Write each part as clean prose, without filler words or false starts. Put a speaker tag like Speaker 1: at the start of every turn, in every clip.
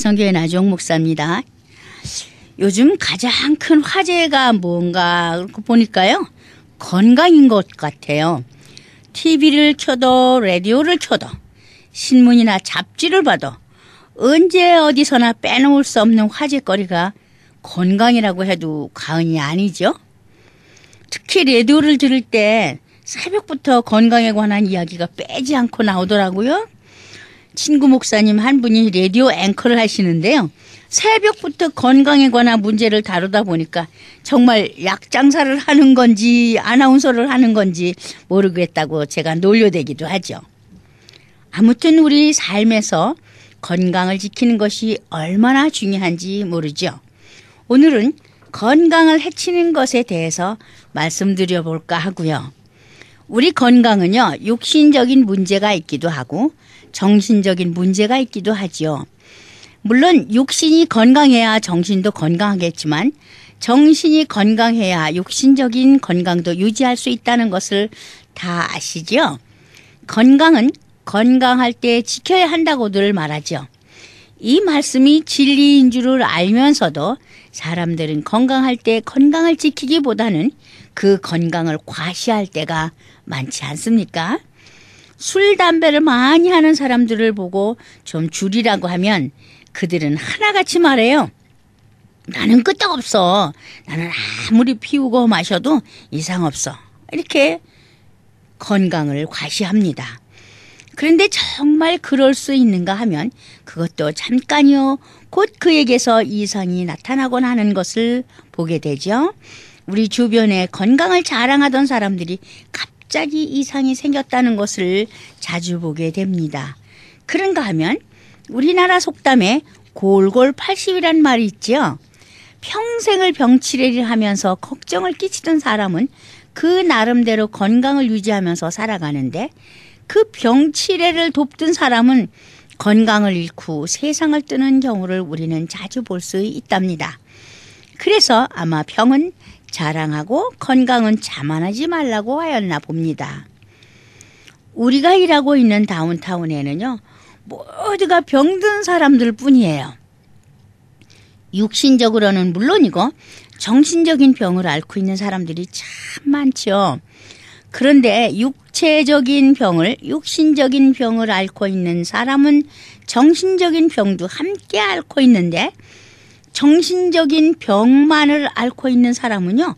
Speaker 1: 대성교회 나종 목사입니다. 요즘 가장 큰 화제가 뭔가 보니까요. 건강인 것 같아요. TV를 켜도 라디오를 켜도 신문이나 잡지를 봐도 언제 어디서나 빼놓을 수 없는 화제거리가 건강이라고 해도 과언이 아니죠. 특히 라디오를 들을 때 새벽부터 건강에 관한 이야기가 빼지 않고 나오더라고요. 친구 목사님 한 분이 라디오 앵커를 하시는데요. 새벽부터 건강에 관한 문제를 다루다 보니까 정말 약 장사를 하는 건지 아나운서를 하는 건지 모르겠다고 제가 놀려대기도 하죠. 아무튼 우리 삶에서 건강을 지키는 것이 얼마나 중요한지 모르죠. 오늘은 건강을 해치는 것에 대해서 말씀드려 볼까 하고요. 우리 건강은요, 육신적인 문제가 있기도 하고 정신적인 문제가 있기도 하죠. 물론 육신이 건강해야 정신도 건강하겠지만 정신이 건강해야 육신적인 건강도 유지할 수 있다는 것을 다 아시죠? 건강은 건강할 때 지켜야 한다고 늘 말하죠. 이 말씀이 진리인 줄을 알면서도 사람들은 건강할 때 건강을 지키기보다는 그 건강을 과시할 때가 많지 않습니까? 술, 담배를 많이 하는 사람들을 보고 좀 줄이라고 하면 그들은 하나같이 말해요. 나는 끄떡없어. 나는 아무리 피우고 마셔도 이상 없어. 이렇게 건강을 과시합니다. 그런데 정말 그럴 수 있는가 하면 그것도 잠깐이요. 곧 그에게서 이상이 나타나곤 하는 것을 보게 되죠. 우리 주변에 건강을 자랑하던 사람들이 갑자기 이상이 생겼다는 것을 자주 보게 됩니다. 그런가 하면 우리나라 속담에 골골 80이란 말이 있죠. 평생을 병치레를 하면서 걱정을 끼치던 사람은 그 나름대로 건강을 유지하면서 살아가는데 그 병치레를 돕던 사람은 건강을 잃고 세상을 뜨는 경우를 우리는 자주 볼 수 있답니다. 그래서 아마 병은 자랑하고 건강은 자만하지 말라고 하였나 봅니다. 우리가 일하고 있는 다운타운에는요. 모두가 병든 사람들 뿐이에요. 육신적으로는 물론이고 정신적인 병을 앓고 있는 사람들이 참 많죠. 그런데 육신적인 병을 앓고 있는 사람은 정신적인 병도 함께 앓고 있는데 정신적인 병만을 앓고 있는 사람은요.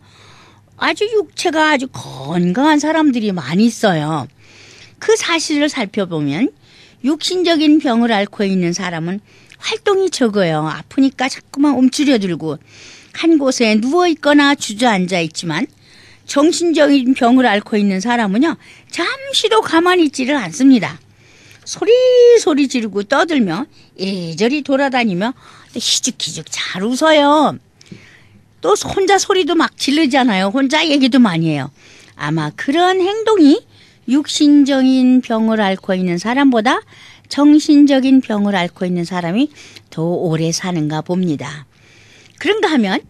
Speaker 1: 아주 육체가 아주 건강한 사람들이 많이 있어요. 그 사실을 살펴보면 육신적인 병을 앓고 있는 사람은 활동이 적어요. 아프니까 자꾸만 움츠려들고 한 곳에 누워있거나 주저앉아 있지만 정신적인 병을 앓고 있는 사람은요. 잠시도 가만히 있지를 않습니다. 소리 지르고 떠들며 이리저리 돌아다니며 희죽희죽 잘 웃어요. 또 혼자 소리도 막 지르잖아요. 혼자 얘기도 많이 해요. 아마 그런 행동이 육신적인 병을 앓고 있는 사람보다 정신적인 병을 앓고 있는 사람이 더 오래 사는가 봅니다. 그런가 하면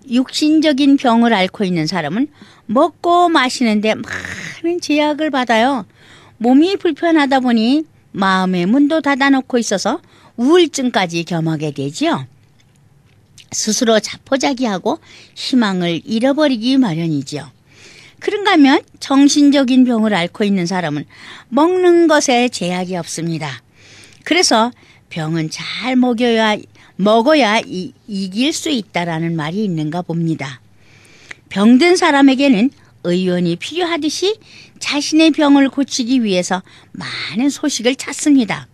Speaker 1: 육신적인 병을 앓고 있는 사람은 먹고 마시는데 많은 제약을 받아요. 몸이 불편하다 보니 마음의 문도 닫아놓고 있어서 우울증까지 겸하게 되지요. 스스로 자포자기하고 희망을 잃어버리기 마련이지요. 그런가 하면 정신적인 병을 앓고 있는 사람은 먹는 것에 제약이 없습니다. 그래서 병은 잘 먹어야 이길 수 있다라는 말이 있는가 봅니다. 병든 사람에게는 의원이 필요하듯이 자신의 병을 고치기 위해서 많은 소식을 찾습니다.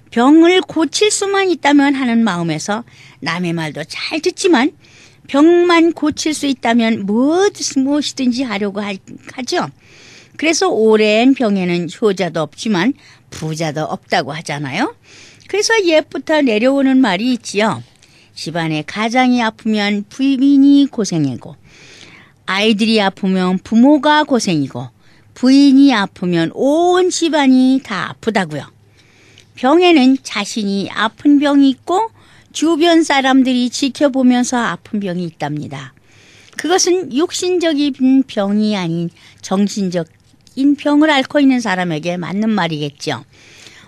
Speaker 1: 병을 고칠 수만 있다면 하는 마음에서 남의 말도 잘 듣지만 병만 고칠 수 있다면 무엇이든지 하려고 하죠. 그래서 오랜 병에는 효자도 없지만 부자도 없다고 하잖아요. 그래서 옛부터 내려오는 말이 있지요. 집안에 가장이 아프면 부인이 고생이고 아이들이 아프면 부모가 고생이고 부인이 아프면 온 집안이 다 아프다고요. 병에는 자신이 아픈 병이 있고 주변 사람들이 지켜보면서 아픈 병이 있답니다. 그것은 육신적인 병이 아닌 정신적인 병을 앓고 있는 사람에게 맞는 말이겠죠.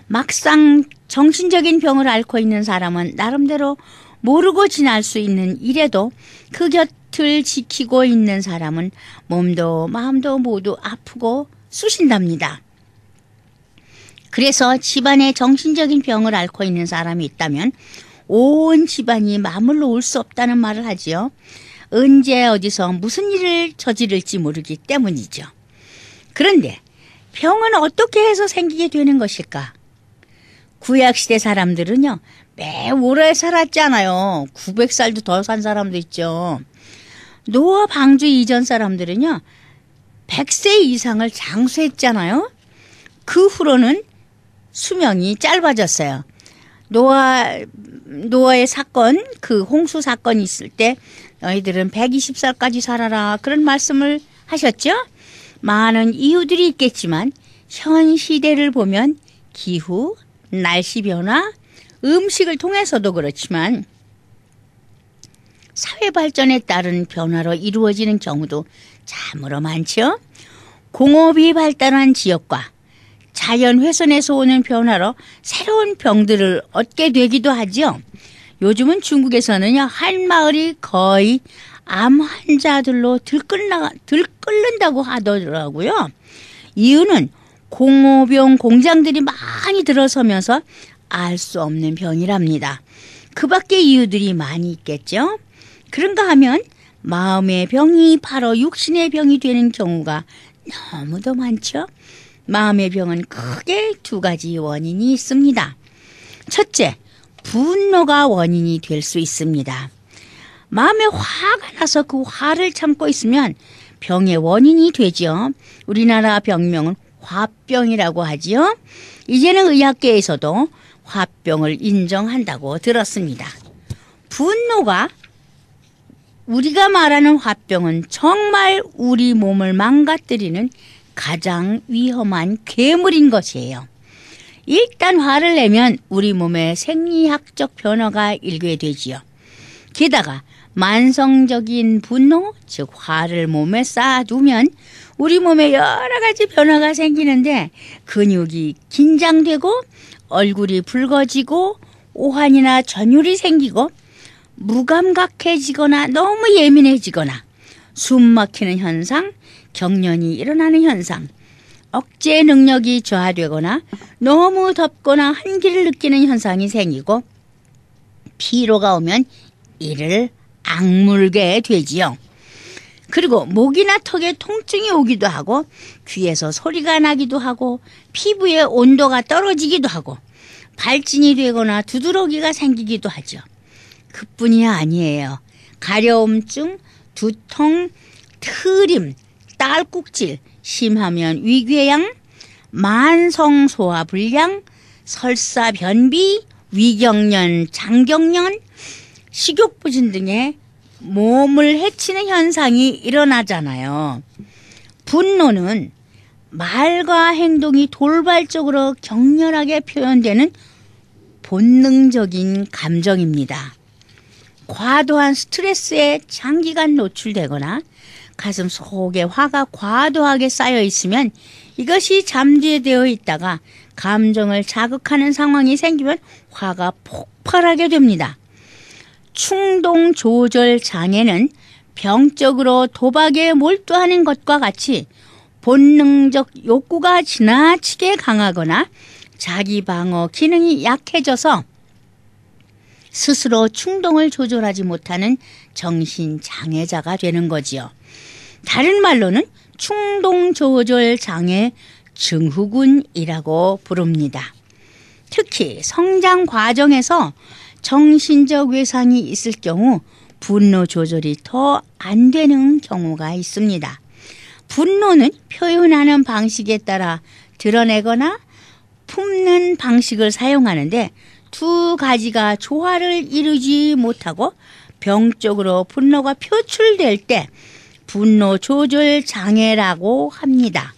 Speaker 1: 막상 정신적인 병을 앓고 있는 사람은 나름대로 모르고 지날 수 있는 일에도 그 곁을 지키고 있는 사람은 몸도 마음도 모두 아프고 쑤신답니다. 그래서 집안에 정신적인 병을 앓고 있는 사람이 있다면 온 집안이 마음을 놓을 수 없다는 말을 하지요. 언제 어디서 무슨 일을 저지를지 모르기 때문이죠. 그런데 병은 어떻게 해서 생기게 되는 것일까? 구약시대 사람들은요, 매우 오래 살았잖아요. 900살도 더 산 사람도 있죠. 노아 방주 이전 사람들은요, 100세 이상을 장수했잖아요. 그 후로는 수명이 짧아졌어요. 노아의 사건, 그 홍수 사건이 있을 때 너희들은 120살까지 살아라, 그런 말씀을 하셨죠. 많은 이유들이 있겠지만 현 시대를 보면 기후, 날씨 변화, 음식을 통해서도 그렇지만 사회 발전에 따른 변화로 이루어지는 경우도 참으로 많죠. 공업이 발달한 지역과 자연 훼손에서 오는 변화로 새로운 병들을 얻게 되기도 하죠. 요즘은 중국에서는요, 한 마을이 거의 암 환자들로 들끓는다고 하더라고요. 이유는 공업용 공장들이 많이 들어서면서 알 수 없는 병이랍니다. 그 밖의 이유들이 많이 있겠죠. 그런가 하면 마음의 병이 바로 육신의 병이 되는 경우가 너무도 많죠. 마음의 병은 크게 두 가지 원인이 있습니다. 첫째, 분노가 원인이 될 수 있습니다. 마음에 화가 나서 그 화를 참고 있으면 병의 원인이 되죠. 우리나라 병명은 화병이라고 하지요. 이제는 의학계에서도 화병을 인정한다고 들었습니다. 분노가, 우리가 말하는 화병은 정말 우리 몸을 망가뜨리는 가장 위험한 괴물인 것이에요. 일단 화를 내면 우리 몸에 생리학적 변화가 일게 되지요. 게다가 만성적인 분노, 즉 화를 몸에 쌓아두면 우리 몸에 여러 가지 변화가 생기는데 근육이 긴장되고 얼굴이 붉어지고 오한이나 전율이 생기고 무감각해지거나 너무 예민해지거나 숨 막히는 현상, 경련이 일어나는 현상, 억제 능력이 저하되거나 너무 덥거나 한기를 느끼는 현상이 생기고 피로가 오면 이를 악물게 되지요. 그리고 목이나 턱에 통증이 오기도 하고 귀에서 소리가 나기도 하고 피부의 온도가 떨어지기도 하고 발진이 되거나 두드러기가 생기기도 하죠. 그뿐이 아니에요. 가려움증, 두통, 트림, 딸꾹질, 심하면 위궤양, 만성 소화불량, 설사 변비, 위경련, 장경련, 식욕부진 등의 몸을 해치는 현상이 일어나잖아요. 분노는 말과 행동이 돌발적으로 격렬하게 표현되는 본능적인 감정입니다. 과도한 스트레스에 장기간 노출되거나 가슴 속에 화가 과도하게 쌓여 있으면 이것이 잠재되어 있다가 감정을 자극하는 상황이 생기면 화가 폭발하게 됩니다. 충동 조절 장애는 병적으로 도박에 몰두하는 것과 같이 본능적 욕구가 지나치게 강하거나 자기 방어 기능이 약해져서 스스로 충동을 조절하지 못하는 정신장애자가 되는 거지요. 다른 말로는 충동조절 장애 증후군이라고 부릅니다. 특히 성장 과정에서 정신적 외상이 있을 경우 분노 조절이 더 안 되는 경우가 있습니다. 분노는 표현하는 방식에 따라 드러내거나 품는 방식을 사용하는데 두 가지가 조화를 이루지 못하고 병적으로 분노가 표출될 때 분노 조절 장애라고 합니다.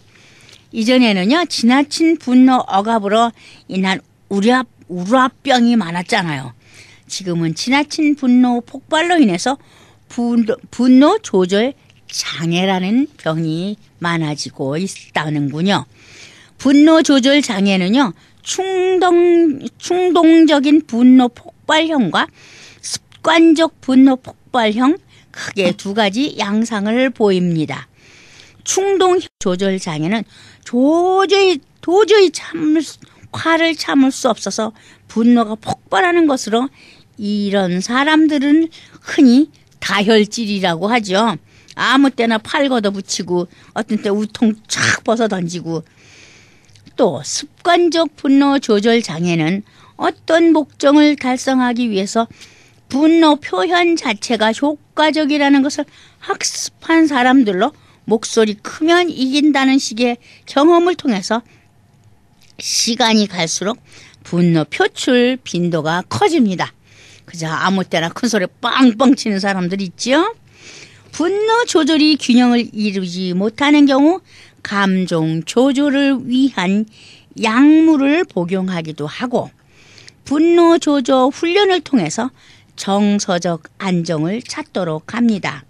Speaker 1: 이전에는요, 지나친 분노 억압으로 인한 우라병이 많았잖아요. 지금은 지나친 분노 폭발로 인해서 분노 조절 장애라는 병이 많아지고 있다는군요. 분노 조절 장애는요, 충동적인 분노 폭발형과 습관적 분노 폭발형 크게 두 가지 양상을 보입니다. 충동 조절 장애는 도저히 화를 참을 수 없어서 분노가 폭발하는 것으로 이런 사람들은 흔히 다혈질이라고 하죠. 아무 때나 팔 걷어붙이고 어떤 때 우통 쫙 벗어 던지고. 또 습관적 분노 조절 장애는 어떤 목적을 달성하기 위해서 분노 표현 자체가 효과적이라는 것을 학습한 사람들로 목소리 크면 이긴다는 식의 경험을 통해서 시간이 갈수록 분노 표출 빈도가 커집니다. 그저 아무 때나 큰 소리 빵빵 치는 사람들 있죠. 분노 조절이 균형을 이루지 못하는 경우 감정 조절을 위한 약물을 복용하기도 하고, 분노 조절 훈련을 통해서 정서적 안정을 찾도록 합니다.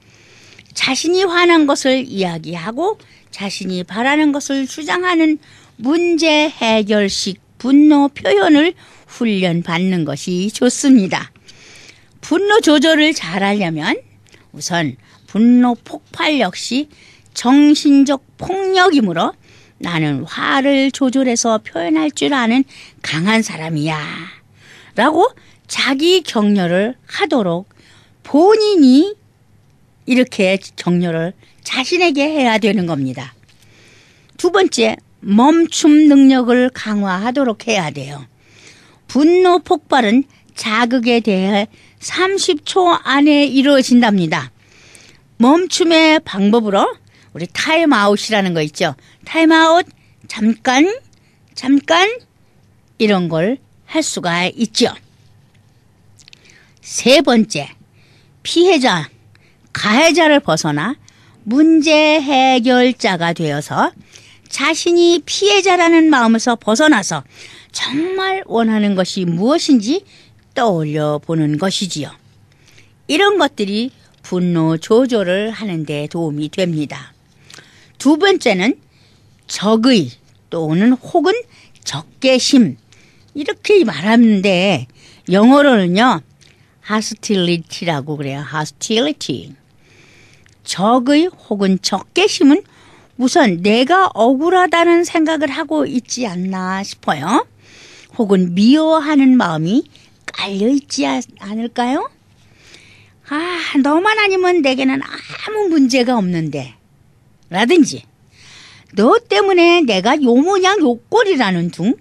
Speaker 1: 자신이 화난 것을 이야기하고 자신이 바라는 것을 주장하는 문제 해결식 분노 표현을 훈련받는 것이 좋습니다. 분노 조절을 잘하려면 우선 분노 폭발 역시 정신적 폭력이므로 나는 화를 조절해서 표현할 줄 아는 강한 사람이야 라고 자기 격려를 하도록 본인이 이렇게 격려를 자신에게 해야 되는 겁니다. 두 번째, 멈춤 능력을 강화하도록 해야 돼요. 분노 폭발은 자극에 대해 30초 안에 이루어진답니다. 멈춤의 방법으로 우리 타임아웃이라는 거 있죠. 타임아웃, 잠깐 이런 걸 할 수가 있죠. 세 번째, 피해자, 가해자를 벗어나 문제 해결자가 되어서 자신이 피해자라는 마음에서 벗어나서 정말 원하는 것이 무엇인지 떠올려 보는 것이지요. 이런 것들이 분노 조절을 하는 데 도움이 됩니다. 두 번째는 적의 또는 혹은 적개심, 이렇게 말하는데 영어로는요 hostility라고 그래요. hostility. 적의 혹은 적개심은 우선 내가 억울하다는 생각을 하고 있지 않나 싶어요. 혹은 미워하는 마음이 깔려있지 않을까요? 너만 아니면 내게는 아무 문제가 없는데 라든지, 너 때문에 내가 요 모양 요 꼴이라는 둥,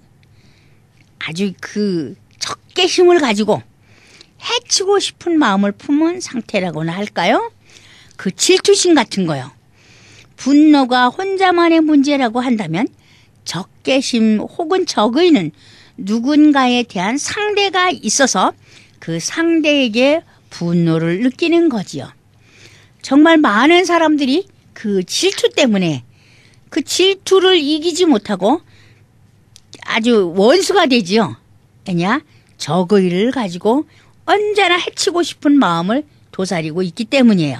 Speaker 1: 아주 그 적개심을 가지고 해치고 싶은 마음을 품은 상태라고나 할까요? 그 질투심 같은 거요. 분노가 혼자만의 문제라고 한다면 적개심 혹은 적의는 누군가에 대한 상대가 있어서 그 상대에게 분노를 느끼는 거지요. 정말 많은 사람들이 그 질투 때문에 그 질투를 이기지 못하고 아주 원수가 되지요. 왜냐? 적의를 가지고 언제나 해치고 싶은 마음을 도사리고 있기 때문이에요.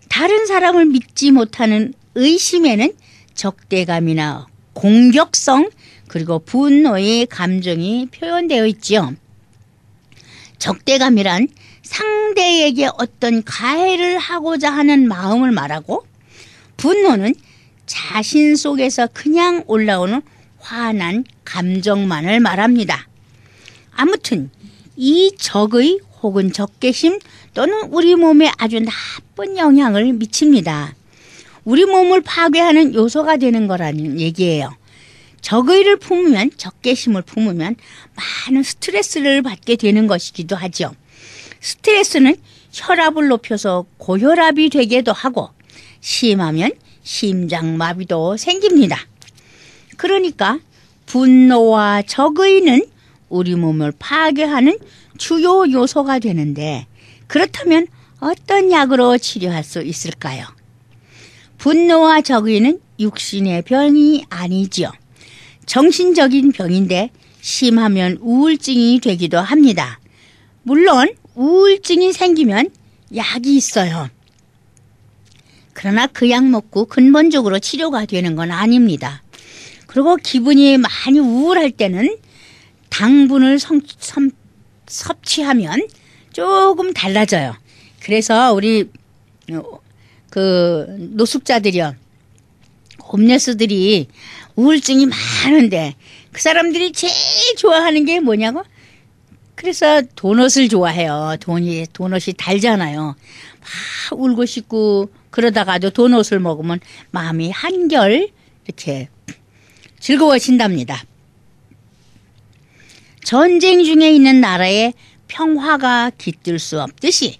Speaker 1: 다른 사람을 믿지 못하는 의심에는 적대감이나 공격성 그리고 분노의 감정이 표현되어 있지요. 적대감이란 상대에게 어떤 가해를 하고자 하는 마음을 말하고, 분노는 자신 속에서 그냥 올라오는 화난 감정만을 말합니다. 아무튼 이 적의 혹은 적개심 또는 우리 몸에 아주 나쁜 영향을 미칩니다. 우리 몸을 파괴하는 요소가 되는 거라는 얘기예요. 적의를 품으면, 적개심을 품으면 많은 스트레스를 받게 되는 것이기도 하죠. 스트레스는 혈압을 높여서 고혈압이 되기도 하고 심하면 심장마비도 생깁니다. 그러니까 분노와 적의는 우리 몸을 파괴하는 주요 요소가 되는데, 그렇다면 어떤 약으로 치료할 수 있을까요? 분노와 적의는 육신의 병이 아니지요. 정신적인 병인데 심하면 우울증이 되기도 합니다. 물론 우울증이 생기면 약이 있어요. 그러나 그 약 먹고 근본적으로 치료가 되는 건 아닙니다. 그리고 기분이 많이 우울할 때는 당분을 섭취하면 조금 달라져요. 그래서 우리 그 노숙자들이요, 홈레스들이 우울증이 많은데 그 사람들이 제일 좋아하는 게 뭐냐고? 그래서 도넛을 좋아해요. 도넛이 달잖아요. 막 울고 싶고 그러다가도 도넛을 먹으면 마음이 한결 이렇게 즐거워진답니다. 전쟁 중에 있는 나라에 평화가 깃들 수 없듯이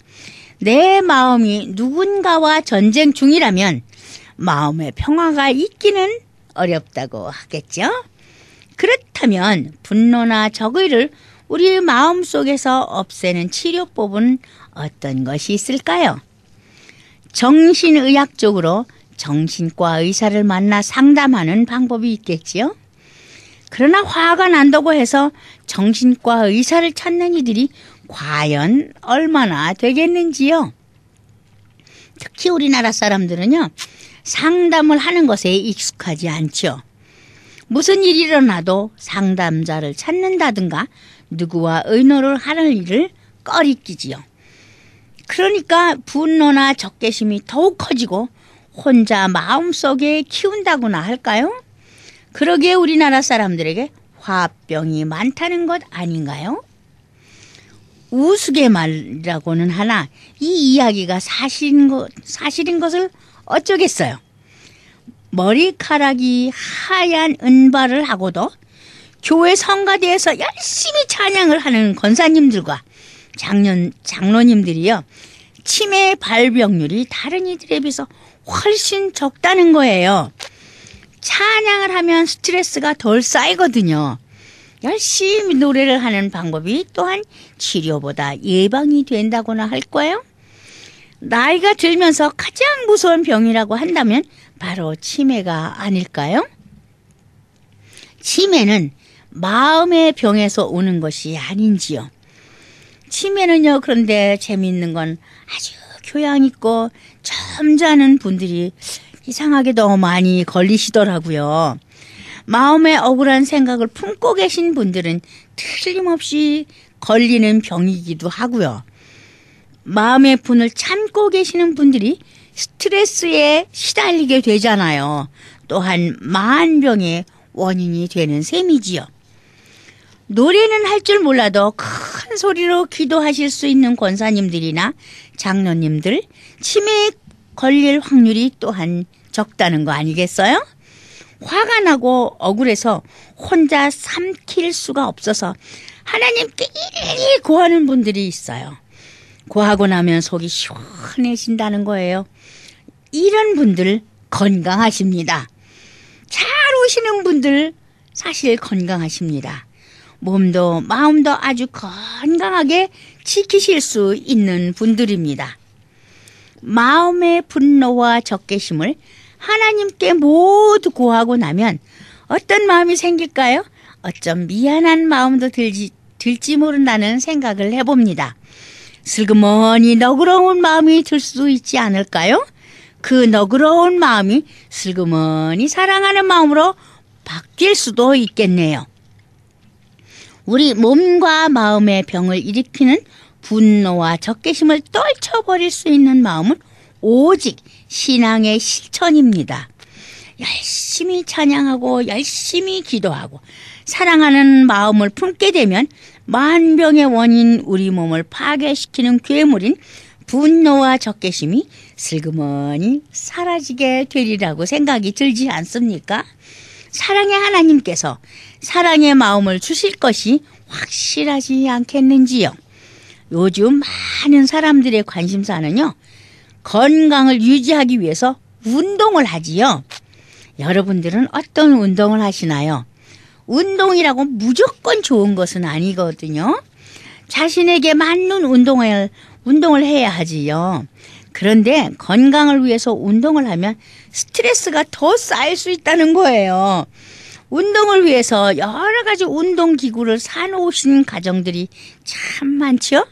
Speaker 1: 내 마음이 누군가와 전쟁 중이라면 마음의 평화가 있기는 어렵다고 하겠죠. 그렇다면 분노나 적의를 우리 마음속에서 없애는 치료법은 어떤 것이 있을까요? 정신의학적으로 정신과 의사를 만나 상담하는 방법이 있겠지요. 그러나 화가 난다고 해서 정신과 의사를 찾는 이들이 과연 얼마나 되겠는지요. 특히 우리나라 사람들은요, 상담을 하는 것에 익숙하지 않죠. 무슨 일이 일어나도 상담자를 찾는다든가 누구와 의논을 하는 일을 꺼리끼지요. 그러니까 분노나 적개심이 더욱 커지고 혼자 마음속에 키운다고나 할까요? 그러기에 우리나라 사람들에게 화병이 많다는 것 아닌가요? 우스갯말이라고는 하나 이 이야기가 사실인 것을 어쩌겠어요. 머리카락이 하얀 은발을 하고도 교회 성가대에서 열심히 찬양을 하는 권사님들과 장로님들이요, 치매 발병률이 다른 이들에 비해서 훨씬 적다는 거예요. 찬양을 하면 스트레스가 덜 쌓이거든요. 열심히 노래를 하는 방법이 또한 치료보다 예방이 된다고나 할 거예요. 나이가 들면서 가장 무서운 병이라고 한다면 바로 치매가 아닐까요? 치매는 마음의 병에서 오는 것이 아닌지요. 치매는요, 그런데 재미있는 건 아주 교양 있고 점잖은 분들이 이상하게 너무 많이 걸리시더라고요. 마음에 억울한 생각을 품고 계신 분들은 틀림없이 걸리는 병이기도 하고요. 마음의 분을 참고 계시는 분들이 스트레스에 시달리게 되잖아요. 또한 만병의 원인이 되는 셈이지요. 노래는 할 줄 몰라도 큰 소리로 기도하실 수 있는 권사님들이나 장로님들, 치매에 걸릴 확률이 또한 적다는 거 아니겠어요? 화가 나고 억울해서 혼자 삼킬 수가 없어서 하나님께 일일이 구하는 분들이 있어요. 구하고 나면 속이 시원해진다는 거예요. 이런 분들 건강하십니다. 잘 우시는 분들 사실 건강하십니다. 몸도 마음도 아주 건강하게 지키실 수 있는 분들입니다. 마음의 분노와 적개심을 하나님께 모두 구하고 나면 어떤 마음이 생길까요? 어쩜 미안한 마음도 들지 모른다는 생각을 해봅니다. 슬그머니 너그러운 마음이 들 수 있지 않을까요? 그 너그러운 마음이 슬그머니 사랑하는 마음으로 바뀔 수도 있겠네요. 우리 몸과 마음의 병을 일으키는 분노와 적개심을 떨쳐버릴 수 있는 마음은 오직 신앙의 실천입니다. 열심히 찬양하고 열심히 기도하고 사랑하는 마음을 품게 되면 만병의 원인 우리 몸을 파괴시키는 괴물인 분노와 적개심이 슬그머니 사라지게 되리라고 생각이 들지 않습니까? 사랑의 하나님께서 사랑의 마음을 주실 것이 확실하지 않겠는지요? 요즘 많은 사람들의 관심사는요, 건강을 유지하기 위해서 운동을 하지요. 여러분들은 어떤 운동을 하시나요? 운동이라고 무조건 좋은 것은 아니거든요. 자신에게 맞는 운동을 해야 하지요. 그런데 건강을 위해서 운동을 하면 스트레스가 더 쌓일 수 있다는 거예요. 운동을 위해서 여러 가지 운동기구를 사놓으신 가정들이 참 많죠.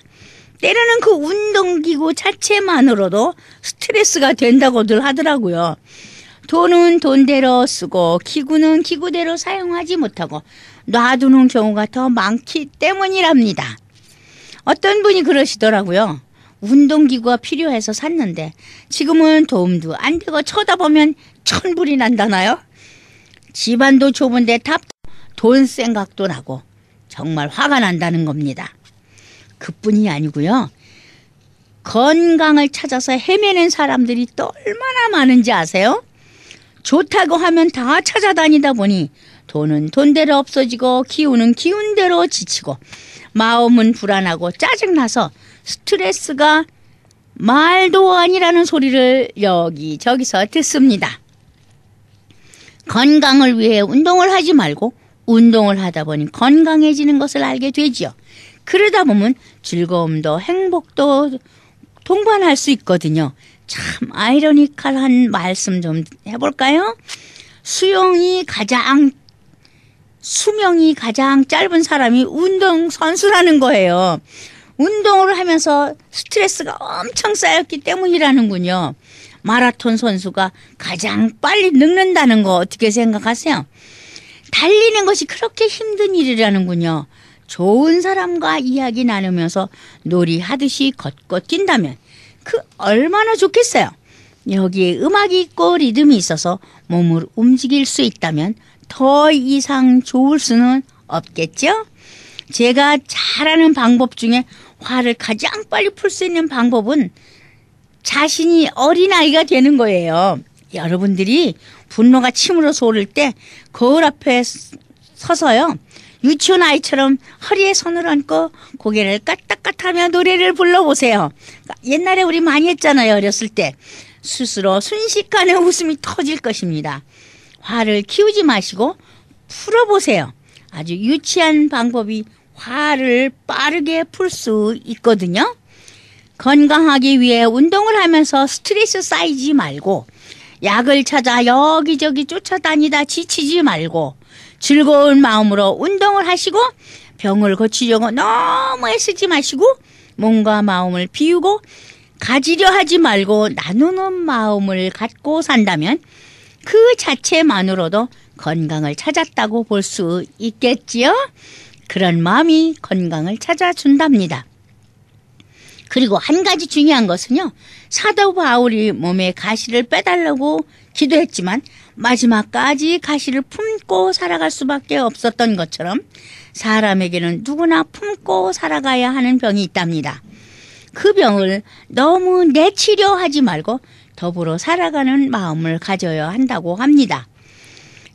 Speaker 1: 때로는 그 운동기구 자체만으로도 스트레스가 된다고들 하더라고요. 돈은 돈대로 쓰고 기구는 기구대로 사용하지 못하고 놔두는 경우가 더 많기 때문이랍니다. 어떤 분이 그러시더라고요. 운동기구가 필요해서 샀는데 지금은 도움도 안 되고 쳐다보면 천불이 난다나요? 집안도 좁은데 돈 생각도 나고 정말 화가 난다는 겁니다. 그뿐이 아니고요. 건강을 찾아서 헤매는 사람들이 또 얼마나 많은지 아세요? 좋다고 하면 다 찾아다니다 보니 돈은 돈대로 없어지고 기운은 기운대로 지치고 마음은 불안하고 짜증나서 스트레스가 말도 아니라는 소리를 여기저기서 듣습니다. 건강을 위해 운동을 하지 말고 운동을 하다 보니 건강해지는 것을 알게 되지요. 그러다 보면 즐거움도 행복도 동반할 수 있거든요. 참 아이러니컬한 말씀 좀 해볼까요? 수명이 가장 짧은 사람이 운동선수라는 거예요. 운동을 하면서 스트레스가 엄청 쌓였기 때문이라는군요. 마라톤 선수가 가장 빨리 늙는다는 거 어떻게 생각하세요? 달리는 것이 그렇게 힘든 일이라는군요. 좋은 사람과 이야기 나누면서 놀이하듯이 걷고 뛴다면 그 얼마나 좋겠어요. 여기에 음악이 있고 리듬이 있어서 몸을 움직일 수 있다면 더 이상 좋을 수는 없겠죠? 제가 잘하는 방법 중에 화를 가장 빨리 풀 수 있는 방법은 자신이 어린아이가 되는 거예요. 여러분들이 분노가 치밀어서 오를 때 거울 앞에 서서요. 유치원 아이처럼 허리에 손을 얹고 고개를 까딱까딱하며 노래를 불러보세요. 옛날에 우리 많이 했잖아요. 어렸을 때. 스스로 순식간에 웃음이 터질 것입니다. 화를 키우지 마시고 풀어보세요. 아주 유치한 방법이 화를 빠르게 풀 수 있거든요. 건강하기 위해 운동을 하면서 스트레스 쌓이지 말고 약을 찾아 여기저기 쫓아다니다 지치지 말고 즐거운 마음으로 운동을 하시고 병을 고치려고 너무 애쓰지 마시고 몸과 마음을 비우고 가지려 하지 말고 나누는 마음을 갖고 산다면 그 자체만으로도 건강을 찾았다고 볼 수 있겠지요. 그런 마음이 건강을 찾아준답니다. 그리고 한 가지 중요한 것은요. 사도 바울이 몸에 가시를 빼달라고 기도했지만 마지막까지 가시를 품고 살아갈 수밖에 없었던 것처럼 사람에게는 누구나 품고 살아가야 하는 병이 있답니다. 그 병을 너무 내치려하지 말고 더불어 살아가는 마음을 가져야 한다고 합니다.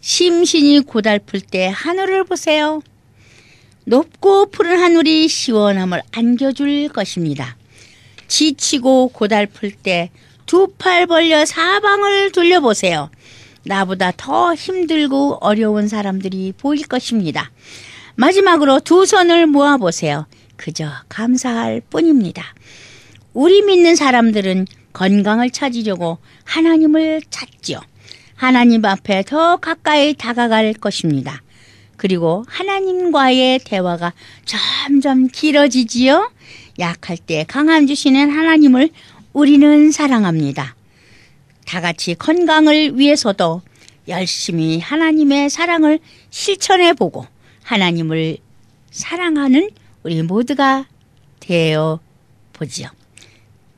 Speaker 1: 심신이 고달플 때 하늘을 보세요. 높고 푸른 하늘이 시원함을 안겨줄 것입니다. 지치고 고달플 때 두 팔 벌려 사방을 돌려보세요. 나보다 더 힘들고 어려운 사람들이 보일 것입니다. 마지막으로 두 손을 모아보세요. 그저 감사할 뿐입니다. 우리 믿는 사람들은 건강을 찾으려고 하나님을 찾지요. 하나님 앞에 더 가까이 다가갈 것입니다. 그리고 하나님과의 대화가 점점 길어지지요. 약할 때 강함 주시는 하나님을 우리는 사랑합니다. 다 같이 건강을 위해서도 열심히 하나님의 사랑을 실천해보고 하나님을 사랑하는 우리 모두가 되어 보지요.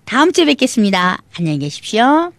Speaker 1: 다음 주에 뵙겠습니다. 안녕히 계십시오.